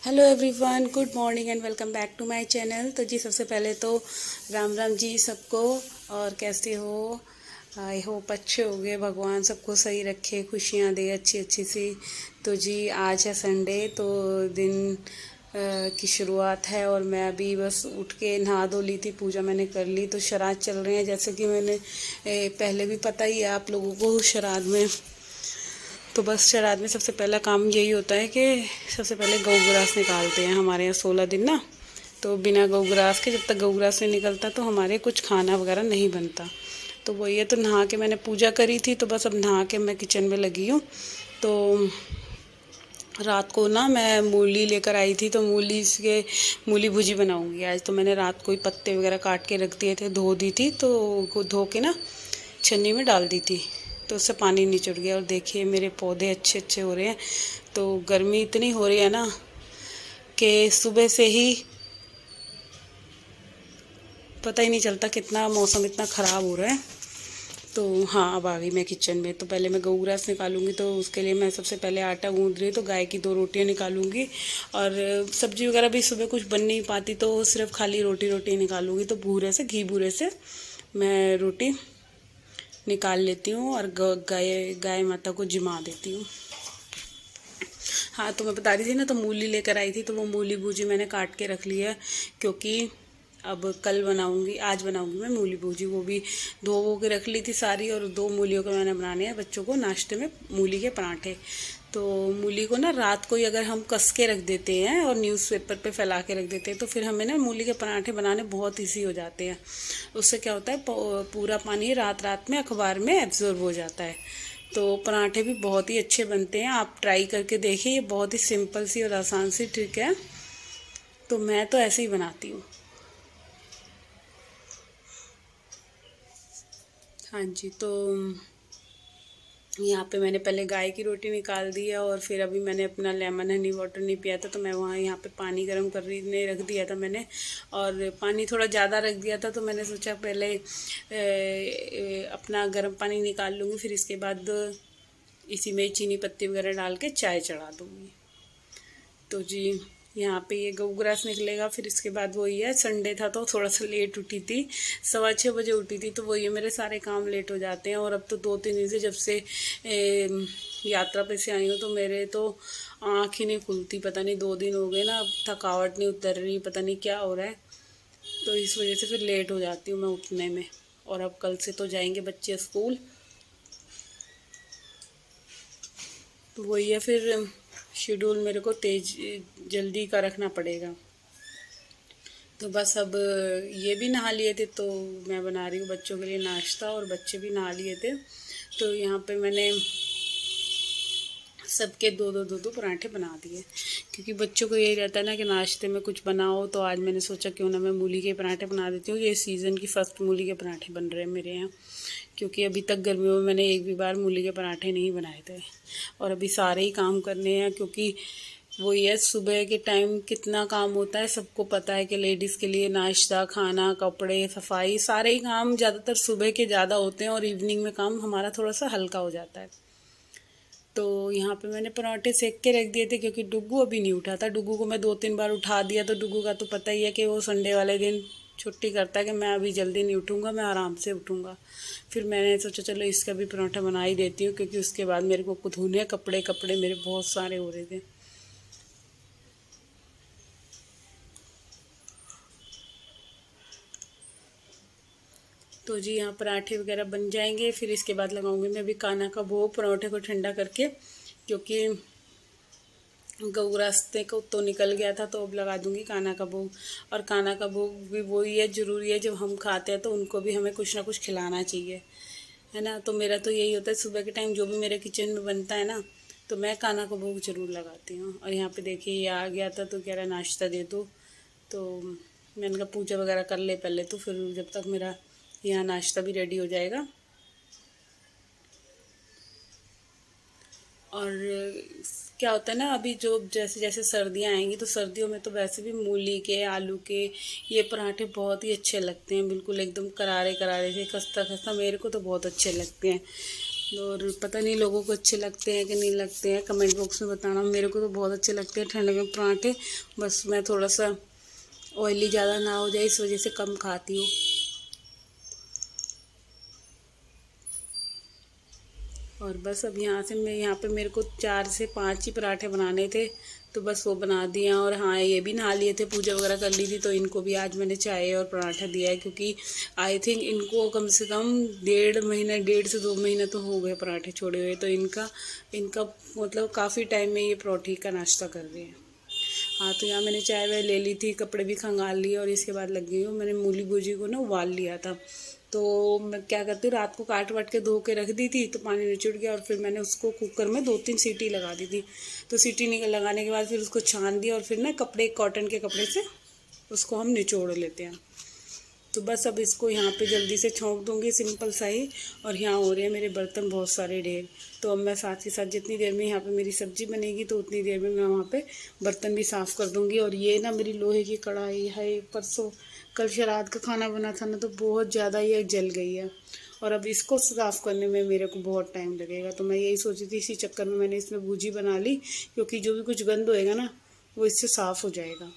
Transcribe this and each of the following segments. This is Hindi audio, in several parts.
Hello everyone, good morning and welcome back to my channel. तो जी सबसे पहले तो राम राम जी सबको। और कैसे हो? आई होप अच्छे होंगे। भगवान सबको सही रखे, खुशियाँ दे अच्छी अच्छी सी। तो जी आज है संडे, तो दिन की शुरुआत है और मैं अभी बस उठ के नहा धो ली थी, पूजा मैंने कर ली। तो श्राद्ध चल रहे हैं, जैसे कि मैंने पहले भी पता ही है आप लोगों को श्राद्ध में। तो बस श्राद्ध में सबसे पहला काम यही होता है कि सबसे पहले गऊ ग्रास निकालते हैं। हमारे यहाँ 16 दिन ना, तो बिना गऊ ग्रास के, जब तक गऊ ग्रास नहीं निकलता तो हमारे कुछ खाना वगैरह नहीं बनता। तो वही है। तो नहा के मैंने पूजा करी थी, तो बस अब नहा के मैं किचन में लगी हूँ। तो रात को ना मैं मूली लेकर आई थी, तो मूली भुजी बनाऊंगी आज। तो मैंने रात को ही पत्ते वगैरह काट के रख दिए थे, धो दी थी। तो धो के ना छन्नी में डाल दी थी, तो उससे पानी निचुड़ गया। और देखिए मेरे पौधे अच्छे अच्छे हो रहे हैं। तो गर्मी इतनी हो रही है ना कि सुबह से ही पता ही नहीं चलता, कितना मौसम इतना ख़राब हो रहा है। तो हाँ, अब आ गई मैं किचन में। तो पहले मैं गऊ ग्रास निकालूंगी, तो उसके लिए मैं सबसे पहले आटा गूंद रही हूँ। तो गाय की 2 रोटियाँ निकालूंगी। और सब्जी वगैरह भी सुबह कुछ बन नहीं पाती, तो सिर्फ खाली रोटी रोटी निकालूंगी। तो घी बूरे से मैं रोटी निकाल लेती हूँ और गाय गाय माता को जिमा देती हूँ। हाँ, तो मैं बता रही थी ना, तो मूली लेकर आई थी, तो वो मूली भूजी मैंने काट के रख ली है, क्योंकि अब आज बनाऊंगी मैं मूली भूजी। वो भी धो वो के रख ली थी सारी, और 2 मूलियों के मैंने बनाने हैं बच्चों को नाश्ते में, मूली के पराठे। तो मूली को ना रात को ही अगर हम कस के रख देते हैं और न्यूज़पेपर पे फैला के रख देते हैं, तो फिर हमें ना मूली के पराठे बनाने बहुत ईजी हो जाते हैं। उससे क्या होता है, पूरा पानी रात रात में अखबार में एब्जॉर्ब हो जाता है। तो पराठे भी बहुत ही अच्छे बनते हैं, आप ट्राई करके देखिए। ये बहुत ही सिंपल सी और आसान सी ट्रिक है, तो मैं तो ऐसे ही बनाती हूँ। हाँ जी। तो यहाँ पे मैंने पहले गाय की रोटी निकाल दी है, और फिर अभी मैंने अपना लेमन हनी वाटर नहीं पिया था, तो मैं वहाँ यहाँ पे पानी गर्म करने रख दिया था मैंने। और पानी थोड़ा ज़्यादा रख दिया था, तो मैंने सोचा पहले अपना गर्म पानी निकाल लूँगी, फिर इसके बाद इसी में चीनी पत्ती वगैरह डाल के चाय चढ़ा दूँगी। तो जी यहाँ पे ये गऊ ग्रास निकलेगा। फिर इसके बाद वही है, संडे था तो थोड़ा सा लेट उठी थी, 6:15 बजे उठी थी। तो वही है, मेरे सारे काम लेट हो जाते हैं। और अब तो 2-3 दिन से, जब से यात्रा पे से आई हूँ, तो मेरे तो आँख ही नहीं खुलती। पता नहीं 2 दिन हो गए ना, अब थकावट नहीं उतर रही, पता नहीं क्या हो रहा है। तो इस वजह से फिर लेट हो जाती हूँ मैं उठने में। और अब कल से तो जाएंगे बच्चे स्कूल, तो वही है, फिर शेड्यूल मेरे को तेज जल्दी का रखना पड़ेगा। तो बस अब ये भी नहा लिए थे, तो मैं बना रही हूँ बच्चों के लिए नाश्ता, और बच्चे भी नहा लिए थे। तो यहाँ पे मैंने सबके दो पराठे बना दिए, क्योंकि बच्चों को यही रहता है ना कि नाश्ते में कुछ बनाओ। तो आज मैंने सोचा क्यों ना मैं मूली के पराठे बना देती हूँ। ये सीज़न की फ़र्स्ट मूली के पराठे बन रहे हैं मेरे यहाँ, क्योंकि अभी तक गर्मियों में मैंने एक भी बार मूली के पराठे नहीं बनाए थे। और अभी सारे ही काम करने हैं, क्योंकि वही है, सुबह के टाइम कितना काम होता है सबको पता है कि लेडीज़ के लिए नाश्ता, खाना, कपड़े, सफाई, सारे ही काम ज़्यादातर सुबह के ज़्यादा होते हैं, और इवनिंग में काम हमारा थोड़ा सा हल्का हो जाता है। तो यहाँ पे मैंने पराठे सेक के रख दिए थे, क्योंकि डुग्गू अभी नहीं उठा था। डुग्गू को मैं 2-3 बार उठा दिया, तो डुग्गू का तो पता ही है कि वो संडे वाले दिन छुट्टी करता है कि मैं अभी जल्दी नहीं उठूँगा, मैं आराम से उठूँगा। फिर मैंने सोचा चलो इसका भी पराठा बना ही देती हूँ, क्योंकि उसके बाद मेरे को धुने कपड़े कपड़े मेरे बहुत सारे हो रहे थे। तो जी यहाँ पराठे वगैरह बन जाएंगे, फिर इसके बाद लगाऊंगी मैं भी काना का भोग, पराठे को ठंडा करके, क्योंकि गऊ रास्ते को तो निकल गया था, तो अब लगा दूंगी काना का भोग। और काना का भोग भी वही है, ज़रूरी है, जब हम खाते हैं तो उनको भी हमें कुछ ना कुछ खिलाना चाहिए, है ना। तो मेरा तो यही होता है, सुबह के टाइम जो भी मेरे किचन में बनता है ना, तो मैं काना का भोग ज़रूर लगाती हूँ। और यहाँ पे देखिए ये आ गया था, तो कह रहा नाश्ता दे दो। तो मैंने कहा पूजा वगैरह कर ले पहले, तो फिर जब तक मेरा यहाँ नाश्ता भी रेडी हो जाएगा। और क्या होता है ना, अभी जो जैसे जैसे सर्दियाँ आएंगी, तो सर्दियों में तो वैसे भी मूली के, आलू के ये पराठे बहुत ही अच्छे लगते हैं, बिल्कुल एकदम करारे करारे से, खस्ता खस्ता, मेरे को तो बहुत अच्छे लगते हैं। और पता नहीं लोगों को अच्छे लगते हैं कि नहीं लगते हैं, कमेंट बॉक्स में बताना। मेरे को तो बहुत अच्छे लगते हैं ठंड में पराठे। बस मैं थोड़ा सा ऑयली ज़्यादा ना हो जाए इस वजह से कम खाती हूँ। और बस अब यहाँ पे मेरे को 4 से 5 ही पराठे बनाने थे, तो बस वो बना दिया। और हाँ, ये भी नहा लिए थे, पूजा वगैरह कर ली थी, तो इनको भी आज मैंने चाय और पराठा दिया है, क्योंकि आई थिंक इनको कम से कम 1.5 महीना, 1.5 से 2 महीने तो हो गए पराठे छोड़े हुए। तो इनका इनका मतलब काफ़ी टाइम में ये परोठी का नाश्ता कर रहे हैं। हाँ, तो यहाँ मैंने चाय वाय ले ली थी, कपड़े भी खंगाल लिए और इसके बाद लग गई हूँ। मैंने मूली भूजी को ना उबाल लिया था, तो मैं क्या करती हूँ, रात को काट वाट के धो के रख दी थी, तो पानी निचुड़ गया और फिर मैंने उसको कुकर में 2-3 सीटी लगा दी थी। तो सीटी लगाने के बाद फिर उसको छान दिया और फिर ना कपड़े, कॉटन के कपड़े से उसको हम निचोड़ लेते हैं। तो बस अब इसको यहाँ पे जल्दी से छोंक दूंगी, सिंपल सा ही। और यहाँ हो रहे हैं मेरे बर्तन बहुत सारे ढेर, तो अब मैं साथ ही साथ जितनी देर में यहाँ पे मेरी सब्जी बनेगी तो उतनी देर में मैं वहाँ पे बर्तन भी साफ़ कर दूंगी। और ये ना मेरी लोहे की कढ़ाई है, परसों कल श्राद्ध का खाना बना था ना, तो बहुत ज़्यादा ये जल गई है। और अब इसको साफ़ करने में मेरे को बहुत टाइम लगेगा, तो मैं यही सोची थी, इसी चक्कर में मैंने इसमें भुजी बना ली, क्योंकि जो भी कुछ गंद होएगा ना वो इससे साफ़ हो जाएगा।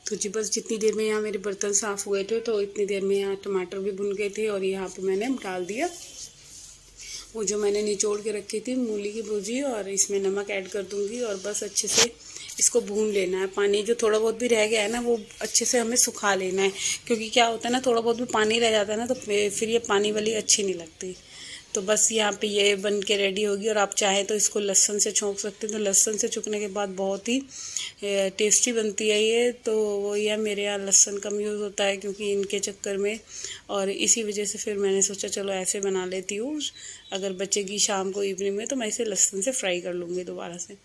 तो जी बस जितनी देर में यहाँ मेरे बर्तन साफ़ हुए थे, तो इतनी देर में यहाँ टमाटर भी भुन गए थे। और यहाँ पे मैंने डाल दिया वो जो मैंने निचोड़ के रखी थी मूली की भुजी, और इसमें नमक ऐड कर दूँगी। और बस अच्छे से इसको भून लेना है। पानी जो थोड़ा बहुत भी रह गया है ना, वो अच्छे से हमें सुखा लेना है, क्योंकि क्या होता है ना, थोड़ा बहुत भी पानी रह जाता है ना, तो फिर ये पानी वाली अच्छी नहीं लगती। तो बस यहाँ पे ये बन के रेडी होगी। और आप चाहें तो इसको लहसुन से छोंक सकते हैं, तो लहसुन से छौंकने के बाद बहुत ही टेस्टी बनती है ये। तो वो यह मेरे यहाँ लहसुन कम यूज़ होता है, क्योंकि इनके चक्कर में, और इसी वजह से फिर मैंने सोचा चलो ऐसे बना लेती हूँ। अगर बचेगी शाम को इवनिंग में तो मैं इसे लहसुन से फ्राई कर लूँगी दोबारा से।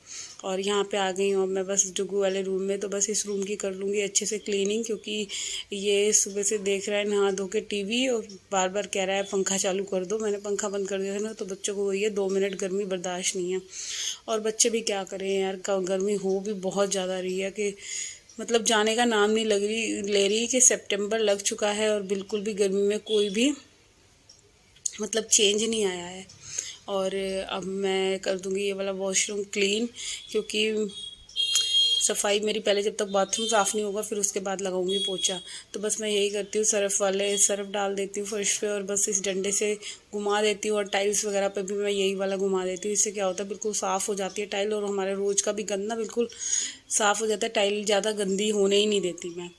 और यहाँ पे आ गई हूँ अब मैं बस जुगू वाले रूम में। तो बस इस रूम की कर लूँगी अच्छे से क्लीनिंग, क्योंकि ये सुबह से देख रहा है नहा धो के टीवी, और बार बार कह रहा है पंखा चालू कर दो। मैंने पंखा बंद कर दिया था ना, तो बच्चों को वही है, 2 मिनट गर्मी बर्दाश्त नहीं है। और बच्चे भी क्या करें यार, गर्मी हो भी बहुत ज़्यादा रही है कि मतलब जाने का नाम नहीं ले रही कि सितंबर लग चुका है और बिल्कुल भी गर्मी में कोई भी मतलब चेंज नहीं आया है। और अब मैं कर दूंगी ये वाला वॉशरूम क्लीन, क्योंकि सफाई मेरी पहले, जब तक बाथरूम साफ़ नहीं होगा फिर उसके बाद लगाऊंगी पोछा। तो बस मैं यही करती हूँ, सर्फ डाल देती हूँ फर्श पे, और बस इस डंडे से घुमा देती हूँ। और टाइल्स वगैरह पे भी मैं यही वाला घुमा देती हूँ। इससे क्या होता है, बिल्कुल साफ़ हो जाती है टाइल, और हमारे रोज़ का भी गंदा बिल्कुल साफ़ हो जाता है। टाइल ज़्यादा गंदी होने ही नहीं देती मैं।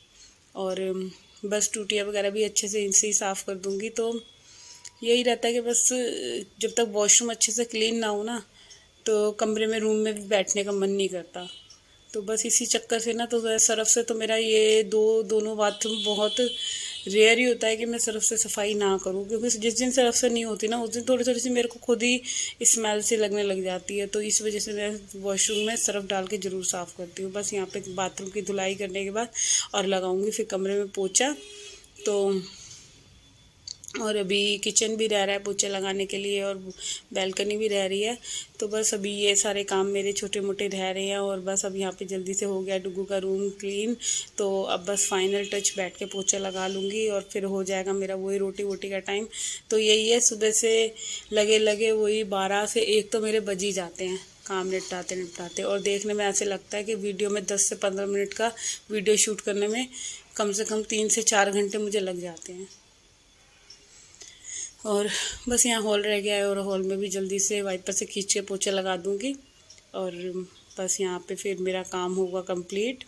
और बस टूटियाँ वगैरह भी अच्छे से इनसे ही साफ़ कर दूँगी। तो यही रहता है कि बस जब तक वॉशरूम अच्छे से क्लीन ना हो ना, तो कमरे में, रूम में भी बैठने का मन नहीं करता। तो बस इसी चक्कर से ना, तो सर्फ से तो मेरा ये दोनों बाथरूम बहुत रेयर ही होता है कि मैं सर्फ से सफाई ना करूँ, क्योंकि जिस दिन सर्फ से नहीं होती ना, उस दिन थोड़ी थोड़ी सी मेरे को खुद ही स्मेल सी लगने लग जाती है। तो इस वजह से मैं वॉशरूम में सर्फ डाल के ज़रूर साफ़ करती हूँ। बस यहाँ पे बाथरूम की धुलाई करने के बाद और लगाऊंगी फिर कमरे में पोछा। तो और अभी किचन भी रह रहा है पोछा लगाने के लिए, और बैल्कनी भी रह रही है। तो बस अभी ये सारे काम मेरे छोटे मोटे रह रहे हैं, और बस अब यहाँ पे जल्दी से हो गया डुगू का रूम क्लीन। तो अब बस फाइनल टच बैठ के पोछा लगा लूँगी, और फिर हो जाएगा मेरा वही रोटी वोटी का टाइम। तो यही है, सुबह से लगे वही 12 से 1 तो मेरे बज ही जाते हैं काम निपटाते। और देखने में ऐसे लगता है कि वीडियो में 10 से 15 मिनट का वीडियो शूट करने में कम से कम 3 से 4 घंटे मुझे लग जाते हैं। और बस यहाँ हॉल रह गया है, और हॉल में भी जल्दी से वाइपर से खींच के पोछा लगा दूँगी, और बस यहाँ पे फिर मेरा काम होगा कंप्लीट।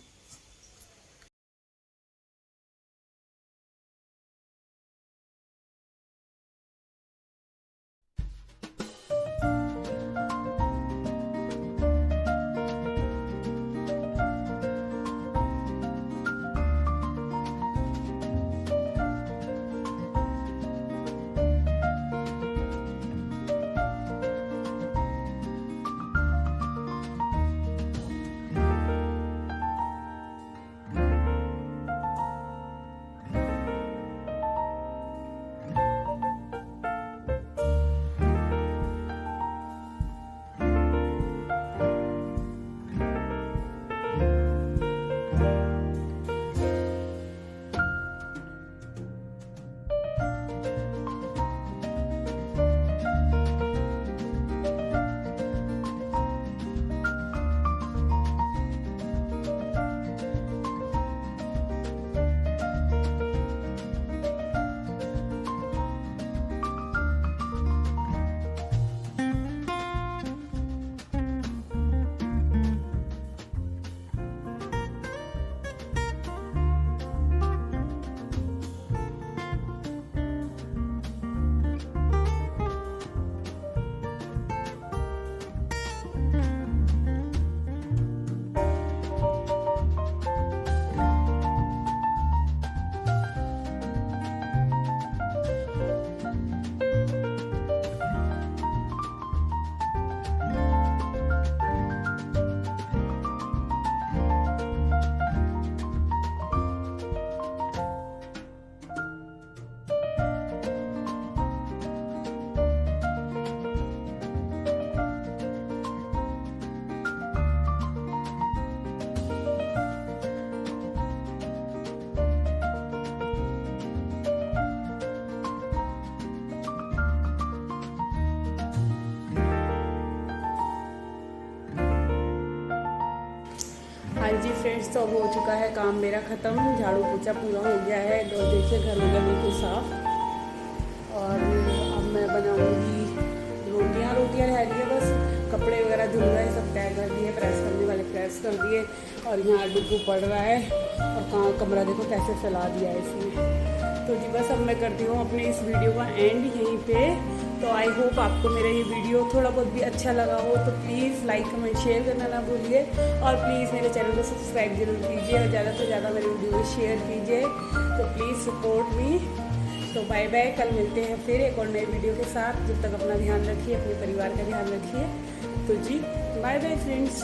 हाँ जी फ्रेंड्स, तो अब हो चुका है काम मेरा ख़त्म, झाड़ू पोछा पूरा हो गया है, और देखिए घर हो गया बिल्कुल साफ़। और अब मैं बनाऊंगी रोटियां रह गई है, बस कपड़े वगैरह धुल गए, सब तय कर दिए, प्रेस करने वाले प्रेस कर दिए। और यहाँ डुगू पड़ रहा है, और कहाँ कमरा देखो कैसे फैला दिया है इसने। तो जी बस अब मैं करती हूँ अपने इस वीडियो का एंड यहीं पे। तो आई होप आपको मेरा ये वीडियो थोड़ा बहुत भी अच्छा लगा हो, तो प्लीज़ लाइक कमेंट शेयर करना ना भूलिए, और प्लीज़ मेरे चैनल को सब्सक्राइब जरूर कीजिए, और ज़्यादा से ज़्यादा मेरे वीडियो को शेयर कीजिए। तो प्लीज़ सपोर्ट मी। तो बाय बाय, कल मिलते हैं फिर एक और नए वीडियो के साथ। जब तक अपना ध्यान रखिए, अपने परिवार का ध्यान रखिए। तो जी बाय बाय फ्रेंड्स।